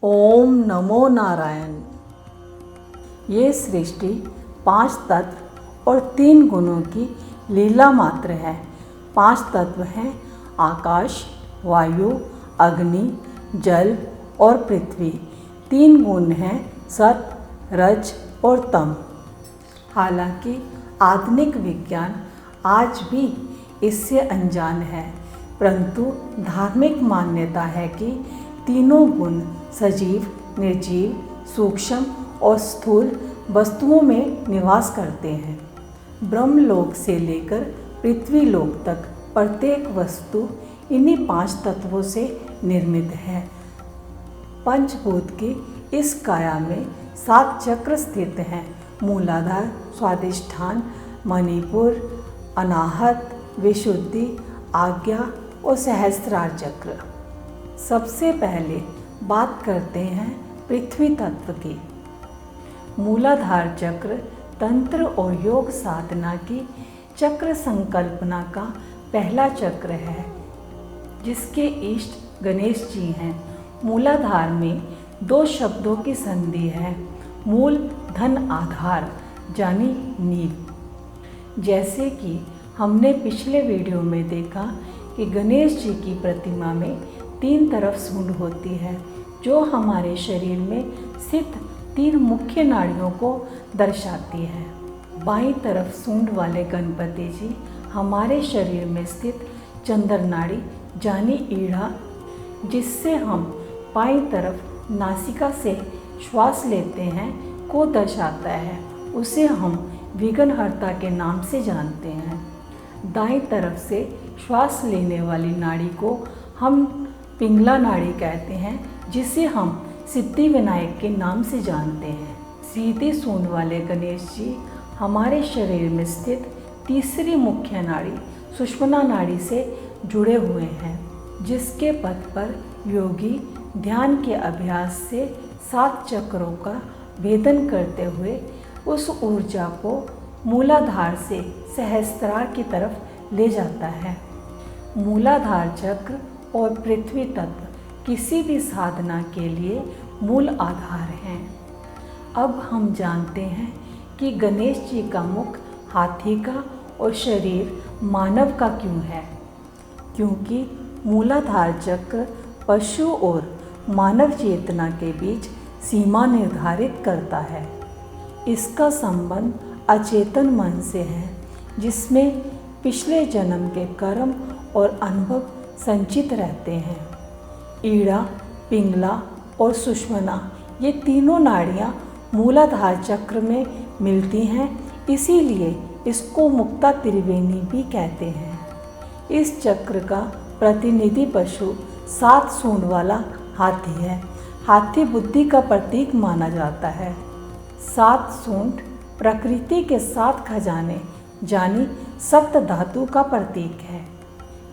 ओम नमो नारायण। ये सृष्टि 5 तत्व और 3 गुणों की लीला मात्र है। 5 तत्व हैं आकाश, वायु, अग्नि, जल और पृथ्वी। 3 गुण हैं सत, रज और तम। हालांकि आधुनिक विज्ञान आज भी इससे अनजान है, परंतु धार्मिक मान्यता है कि तीनों गुण सजीव, निर्जीव, सूक्ष्म और स्थूल वस्तुओं में निवास करते हैं। ब्रह्मलोक से लेकर पृथ्वी लोक तक प्रत्येक वस्तु इन्हीं 5 तत्वों से निर्मित है। पंचभूत की इस काया में 7 चक्र स्थित हैं: मूलाधार, स्वादिष्ठान, मणिपुर, अनाहत, विशुद्धि, आज्ञा और सहस्त्रार चक्र। सबसे पहले बात करते हैं पृथ्वी तत्व की। मूलाधार चक्र तंत्र और योग साधना की चक्र संकल्पना का पहला चक्र है, जिसके इष्ट गणेश जी हैं। मूलाधार में 2 शब्दों की संधि है, मूल धन आधार यानी नींव। जैसे कि हमने पिछले वीडियो में देखा कि गणेश जी की प्रतिमा में 3 तरफ सूंड होती है, जो हमारे शरीर में स्थित 3 मुख्य नाड़ियों को दर्शाती है। बाईं तरफ सूंड वाले गणपति जी हमारे शरीर में स्थित चंद्र नाड़ी यानी ईड़ा, जिससे हम बाईं तरफ नासिका से श्वास लेते हैं, को दर्शाता है। उसे हम विघ्नहर्ता के नाम से जानते हैं। दाईं तरफ से श्वास लेने वाली नाड़ी को हम पिंगला नाड़ी कहते हैं, जिसे हम सिद्धि विनायक के नाम से जानते हैं। सीधी सूंड वाले गणेश जी हमारे शरीर में स्थित तीसरी मुख्य नाड़ी सुषुम्ना नाड़ी से जुड़े हुए हैं, जिसके पथ पर योगी ध्यान के अभ्यास से 7 चक्रों का भेदन करते हुए उस ऊर्जा को मूलाधार से सहस्त्रार की तरफ ले जाता है। मूलाधार चक्र और पृथ्वी तत्व किसी भी साधना के लिए मूल आधार हैं। अब हम जानते हैं कि गणेश जी का मुख हाथी का और शरीर मानव का क्यों है। क्योंकि मूलाधार चक्र पशु और मानव चेतना के बीच सीमा निर्धारित करता है। इसका संबंध अचेतन मन से है, जिसमें पिछले जन्म के कर्म और अनुभव संचित रहते हैं। ईड़ा, पिंगला और सुषुम्ना ये तीनों नाड़ियाँ मूलाधार चक्र में मिलती हैं, इसीलिए इसको मुक्ता त्रिवेणी भी कहते हैं। इस चक्र का प्रतिनिधि पशु 7 सूंड वाला हाथी है। हाथी बुद्धि का प्रतीक माना जाता है। 7 सूंड प्रकृति के 7 खजाने यानी सप्त धातु का प्रतीक है।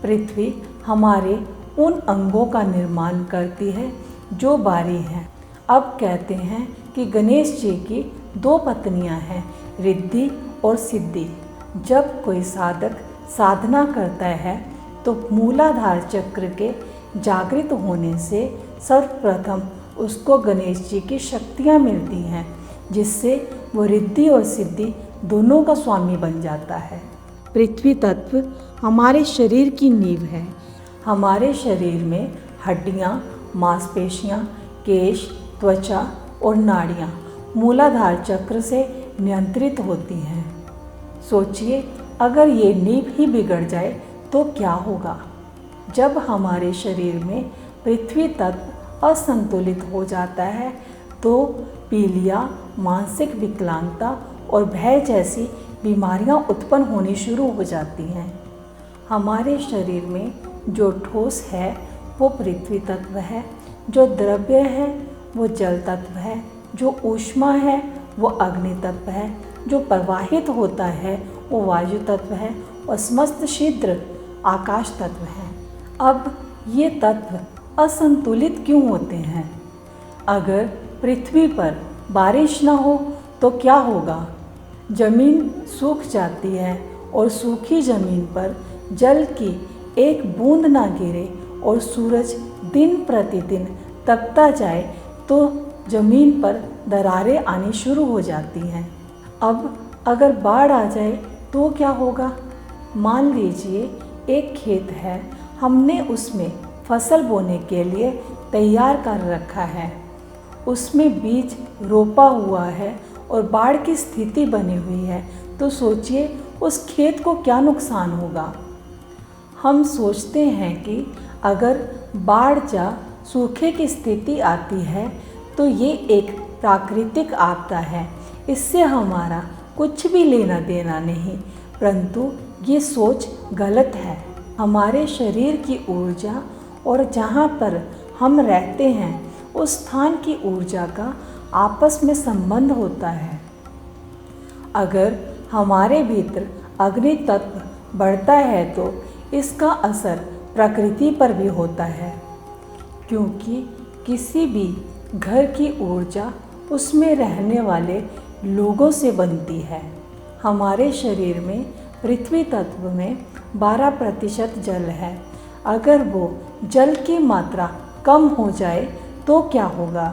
पृथ्वी हमारे उन अंगों का निर्माण करती है जो बारी हैं। अब कहते हैं कि गणेश जी की 2 पत्नियां हैं, रिद्धि और सिद्धि। जब कोई साधक साधना करता है तो मूलाधार चक्र के जागृत होने से सर्वप्रथम उसको गणेश जी की शक्तियां मिलती हैं, जिससे वो रिद्धि और सिद्धि दोनों का स्वामी बन जाता है। पृथ्वी तत्व हमारे शरीर की नींव है। हमारे शरीर में हड्डियाँ, मांसपेशियाँ, केश, त्वचा और नाड़ियाँ मूलाधार चक्र से नियंत्रित होती हैं। सोचिए, अगर ये नींव ही बिगड़ जाए तो क्या होगा। जब हमारे शरीर में पृथ्वी तत्व असंतुलित हो जाता है तो पीलिया, मानसिक विकलांगता और भय जैसी बीमारियां उत्पन्न होनी शुरू हो जाती हैं। हमारे शरीर में जो ठोस है वो पृथ्वी तत्व है, जो द्रव्य है वो जल तत्व है, जो ऊष्मा है वो अग्नि तत्व है, जो प्रवाहित होता है वो वायु तत्व है और समस्त छिद्र आकाश तत्व है। अब ये तत्व असंतुलित क्यों होते हैं? अगर पृथ्वी पर बारिश न हो तो क्या होगा? जमीन सूख जाती है और सूखी जमीन पर जल की एक बूंद ना गिरे और सूरज दिन प्रतिदिन तपता जाए तो ज़मीन पर दरारें आनी शुरू हो जाती हैं। अब अगर बाढ़ आ जाए तो क्या होगा? मान लीजिए एक खेत है, हमने उसमें फसल बोने के लिए तैयार कर रखा है, उसमें बीज रोपा हुआ है और बाढ़ की स्थिति बनी हुई है, तो सोचिए उस खेत को क्या नुकसान होगा। हम सोचते हैं कि अगर बाढ़ या सूखे की स्थिति आती है तो ये एक प्राकृतिक आपदा है, इससे हमारा कुछ भी लेना देना नहीं, परंतु ये सोच गलत है। हमारे शरीर की ऊर्जा और जहाँ पर हम रहते हैं उस स्थान की ऊर्जा का आपस में संबंध होता है। अगर हमारे भीतर अग्नि तत्व बढ़ता है तो इसका असर प्रकृति पर भी होता है, क्योंकि किसी भी घर की ऊर्जा उसमें रहने वाले लोगों से बनती है। हमारे शरीर में पृथ्वी तत्व में 12% जल है। अगर वो जल की मात्रा कम हो जाए तो क्या होगा?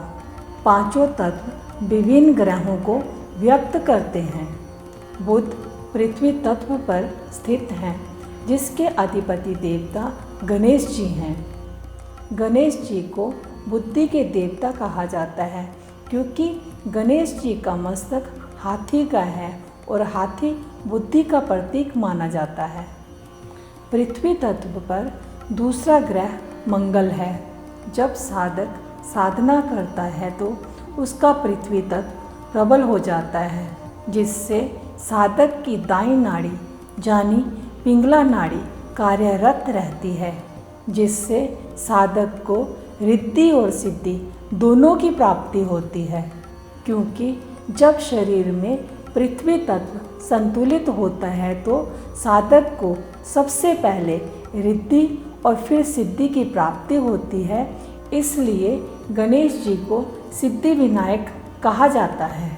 पांचों तत्व विभिन्न ग्रहों को व्यक्त करते हैं। बुध पृथ्वी तत्व पर स्थित हैं, जिसके अधिपति देवता गणेश जी हैं। गणेश जी को बुद्धि के देवता कहा जाता है, क्योंकि गणेश जी का मस्तक हाथी का है और हाथी बुद्धि का प्रतीक माना जाता है। पृथ्वी तत्व पर दूसरा ग्रह मंगल है। जब साधक साधना करता है तो उसका पृथ्वी तत्व प्रबल हो जाता है, जिससे साधक की दाईं नाड़ी यानी पिंगला नाड़ी कार्यरत रहती है, जिससे साधक को रिद्धि और सिद्धि दोनों की प्राप्ति होती है। क्योंकि जब शरीर में पृथ्वी तत्व संतुलित होता है तो साधक को सबसे पहले रिद्धि और फिर सिद्धि की प्राप्ति होती है। इसलिए गणेश जी को सिद्धि विनायक कहा जाता है।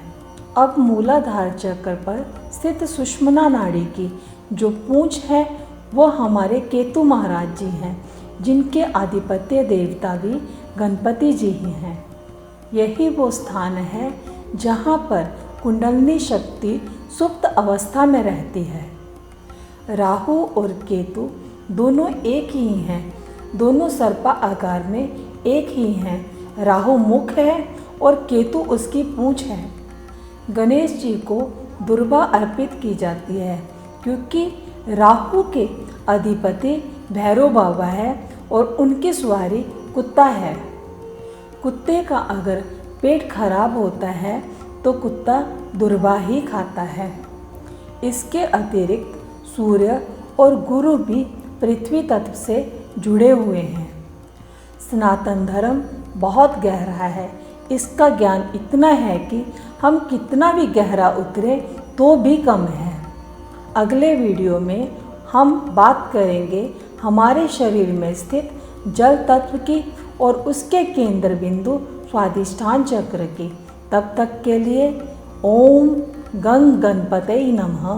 अब मूलाधार चक्र पर स्थित सुषुम्ना नाड़ी की जो पूंछ है वो हमारे केतु महाराज जी हैं, जिनके आधिपत्य देवता भी गणपति जी ही हैं। यही वो स्थान है जहाँ पर कुंडलिनी शक्ति सुप्त अवस्था में रहती है। राहु और केतु दोनों एक ही हैं, दोनों सर्पा आकार में एक ही हैं। राहु मुख है और केतु उसकी पूंछ है। गणेश जी को दुर्वा अर्पित की जाती है, क्योंकि राहु के अधिपति भैरव बाबा है और उनकी सवारी कुत्ता है। कुत्ते का अगर पेट खराब होता है तो कुत्ता दुर्वा ही खाता है। इसके अतिरिक्त सूर्य और गुरु भी पृथ्वी तत्व से जुड़े हुए हैं। सनातन धर्म बहुत गहरा है। इसका ज्ञान इतना है कि हम कितना भी गहरा उतरे तो भी कम है। अगले वीडियो में हम बात करेंगे हमारे शरीर में स्थित जल तत्व की और उसके केंद्र बिंदु स्वाधिष्ठान चक्र की। तब तक के लिए ओम गंग गणपतये नमः।